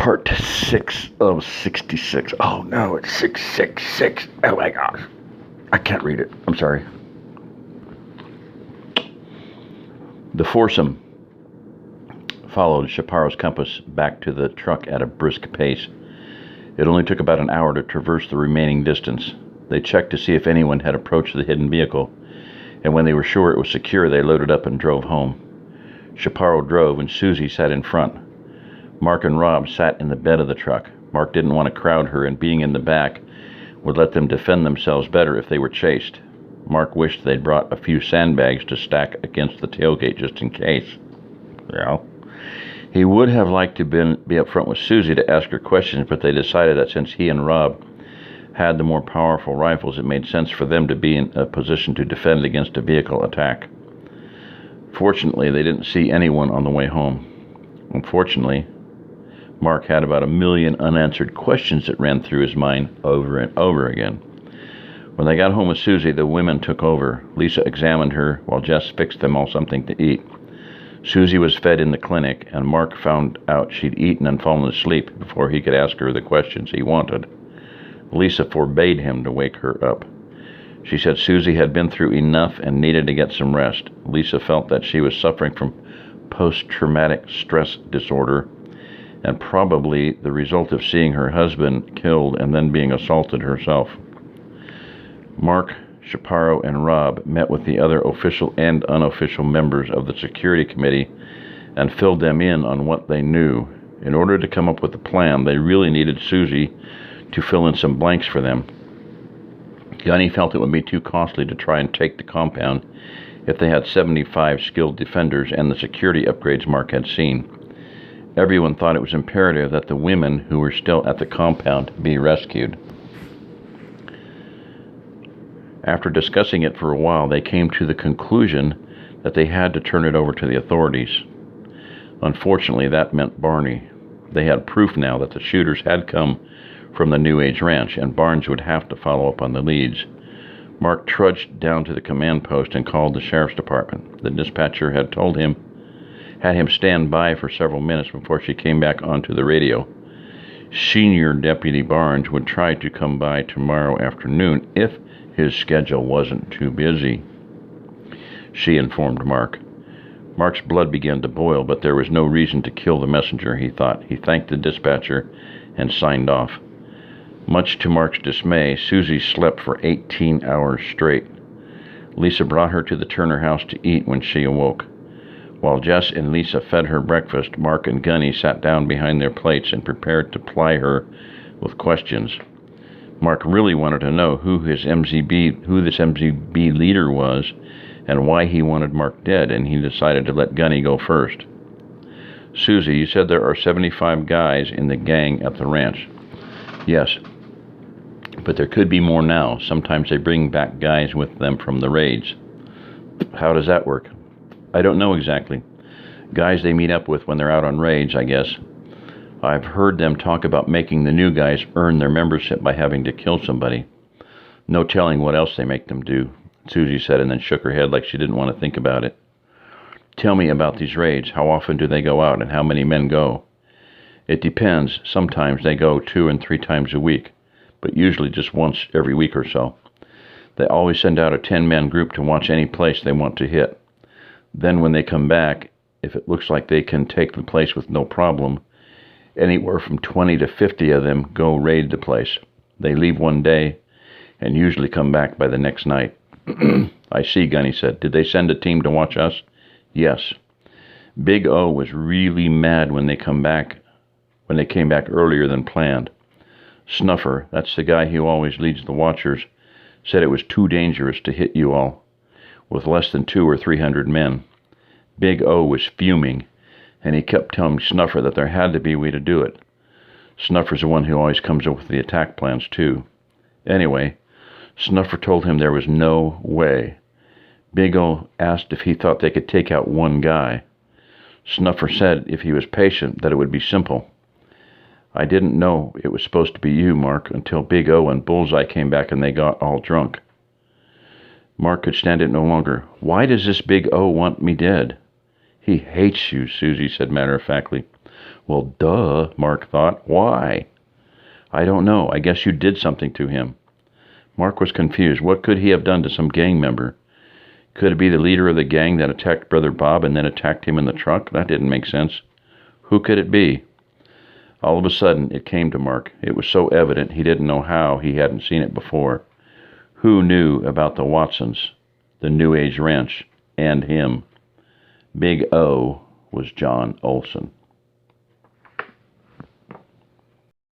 Part 6 of 66. Oh no, it's 666. Oh my gosh. I can't read it. I'm sorry. The foursome followed Chaparro's compass back to the truck at a brisk pace. It only took about an hour to traverse the remaining distance. They checked to see if anyone had approached the hidden vehicle, and when they were sure it was secure, they loaded up and drove home. Chaparro drove, and Susie sat in front. Mark and Rob sat in the bed of the truck. Mark didn't want to crowd her, and being in the back would let them defend themselves better if they were chased. Mark wished they'd brought a few sandbags to stack against the tailgate just in case. Well, he would have liked to be up front with Susie to ask her questions, but they decided that since he and Rob had the more powerful rifles, it made sense for them to be in a position to defend against a vehicle attack. Fortunately, they didn't see anyone on the way home. Unfortunately, Mark had about 1 million unanswered questions that ran through his mind over and over again. When they got home with Susie, the women took over. Lisa examined her while Jess fixed them all something to eat. Susie was fed in the clinic, and Mark found out she'd eaten and fallen asleep before he could ask her the questions he wanted. Lisa forbade him to wake her up. She said Susie had been through enough and needed to get some rest. Lisa felt that she was suffering from post-traumatic stress disorder, and probably the result of seeing her husband killed and then being assaulted herself. Mark, Chaparro, and Rob met with the other official and unofficial members of the security committee and filled them in on what they knew. In order to come up with a plan, they really needed Susie to fill in some blanks for them. Gunny felt it would be too costly to try and take the compound if they had 75 skilled defenders and the security upgrades Mark had seen. Everyone thought it was imperative that the women who were still at the compound be rescued. After discussing it for a while, they came to the conclusion that they had to turn it over to the authorities. Unfortunately, that meant Barney. They had proof now that the shooters had come from the New Age Ranch, and Barnes would have to follow up on the leads. Mark trudged down to the command post and called the sheriff's department. The dispatcher had him stand by for several minutes before she came back onto the radio. Senior Deputy Barnes would try to come by tomorrow afternoon if his schedule wasn't too busy, she informed Mark. Mark's blood began to boil, but there was no reason to kill the messenger, he thought. He thanked the dispatcher and signed off. Much to Mark's dismay, Susie slept for 18 hours straight. Lisa brought her to the Turner house to eat when she awoke. While Jess and Lisa fed her breakfast, Mark and Gunny sat down behind their plates and prepared to ply her with questions. Mark really wanted to know who this MZB leader was and why he wanted Mark dead, and he decided to let Gunny go first. Susie, you said there are 75 guys in the gang at the ranch. Yes, but there could be more now. Sometimes they bring back guys with them from the raids. How does that work? I don't know exactly. Guys they meet up with when they're out on raids, I guess. I've heard them talk about making the new guys earn their membership by having to kill somebody. No telling what else they make them do, Susie said, and then shook her head like she didn't want to think about it. Tell me about these raids. How often do they go out, and how many men go? It depends. Sometimes they go 2 and 3 times a week, but usually just once every week or so. They always send out a 10-man group to watch any place they want to hit. Then when they come back, if it looks like they can take the place with no problem, anywhere from 20 to 50 of them go raid the place. They leave one day and usually come back by the next night. I see, Gunny said. Did they send a team to watch us? Yes. Big O was really mad when they came back earlier than planned. Snuffer, that's the guy who always leads the watchers, said it was too dangerous to hit you all with less than 200 or 300 men. Big O was fuming, and he kept telling Snuffer that there had to be a way to do it. Snuffer's the one who always comes up with the attack plans, too. Anyway, Snuffer told him there was no way. Big O asked if he thought they could take out one guy. Snuffer said if he was patient that it would be simple. I didn't know it was supposed to be you, Mark, until Big O and Bullseye came back and they got all drunk. Mark could stand it no longer. Why does this Big O want me dead? He hates you, Susie said matter-of-factly. Well, duh, Mark thought. Why? I don't know. I guess you did something to him. Mark was confused. What could he have done to some gang member? Could it be the leader of the gang that attacked Brother Bob and then attacked him in the truck? That didn't make sense. Who could it be? All of a sudden, it came to Mark. It was so evident he didn't know how he hadn't seen it before. Who knew about the Watsons, the New Age Ranch, and him? Big O was John Olson.